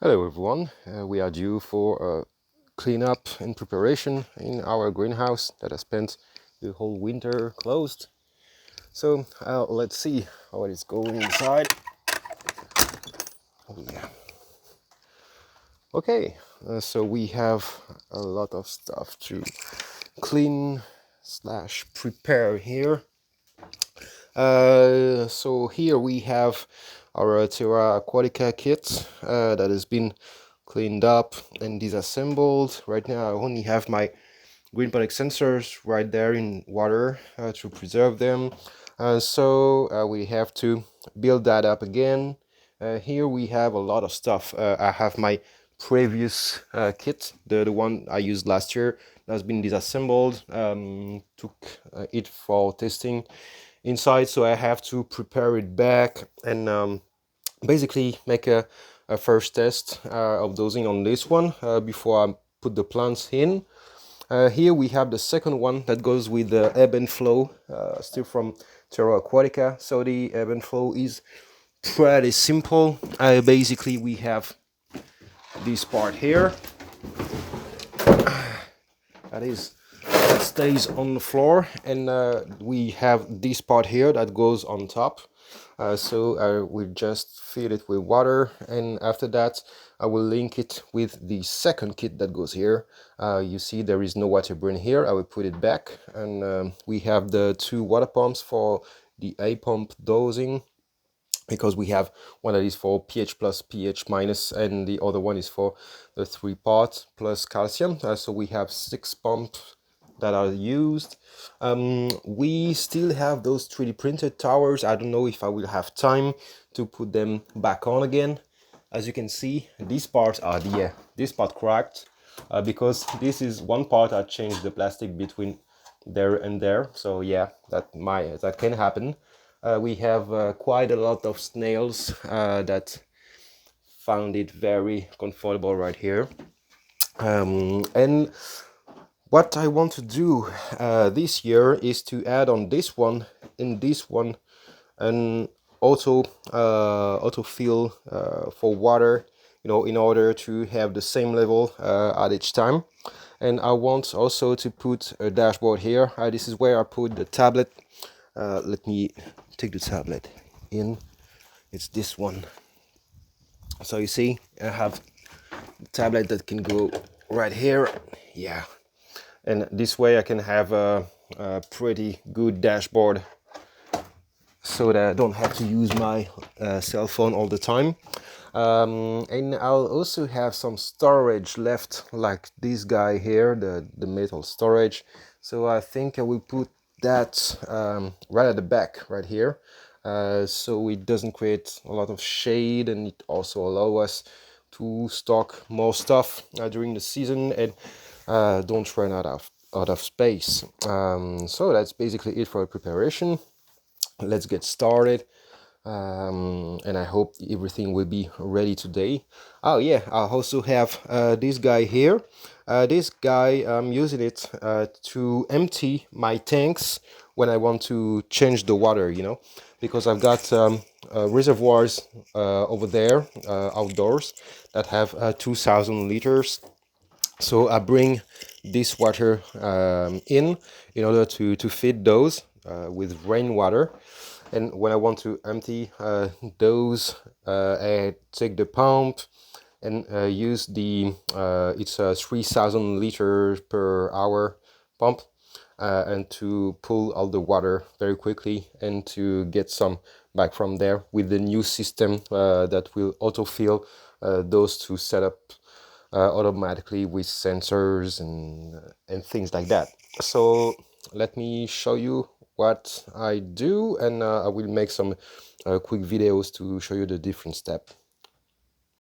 Hello everyone, we are due for cleanup and preparation in our greenhouse that has spent the whole winter closed. So let's see how it is going inside. Oh yeah. Okay, so we have a lot of stuff to clean slash prepare here. So here we have our Terra Aquatica kit that has been cleaned up and disassembled. Right now I only have my green panic sensors right there in water to preserve them. So we have to build that up again. Here we have a lot of stuff. I have my previous kit, the one I used last year, that's been disassembled. Took it for testing inside, so I have to prepare it back and basically make a first test of dosing on this one before I put the plants in. Here we have the second one that goes with the ebb and flow, still from Terra Aquatica. So the ebb and flow is pretty simple. Basically we have this part here that stays on the floor, and we have this part here that goes on top. So we just fill it with water, and after that I will link it with the second kit that goes here. You see there is no water burn here. I will put it back, and we have the two water pumps for the A pump dosing, because we have one that is for pH plus, pH minus, and the other one is for the 3-part plus calcium. So we have 6 pumps that are used. We still have those 3D printed towers. I don't know if I will have time to put them back on again. As you can see, these parts are this part cracked because this is one part. I changed the plastic between there and there, so yeah, that can happen. We have quite a lot of snails that found it very comfortable right here. And what I want to do this year is to add on this one and this one an autofill for water, in order to have the same level at each time. And I want also to put a dashboard here. This is where I put the tablet. Let me take the tablet in. It's this one. So you see, I have a tablet that can go right here. Yeah, and this way I can have a pretty good dashboard, so that I don't have to use my cell phone all the time. And I'll also have some storage left, like this guy here, the metal storage. So I think I will put that right at the back, right here, so it doesn't create a lot of shade, and it also allows us to stock more stuff during the season and don't run out of space. So that's basically it for preparation. Let's get started. And I hope everything will be ready today. Oh yeah, I also have this guy here. This guy, I'm using it to empty my tanks when I want to change the water, because I've got reservoirs over there outdoors that have 2,000 liters. So I bring this water in order to feed those with rainwater. And when I want to empty those, I take the pump and use it's a 3,000 liters per hour pump, and to pull all the water very quickly and to get some back from there with the new system that will autofill those to set up automatically with sensors and things like that. So let me show you what I do, and I will make some quick videos to show you the different steps.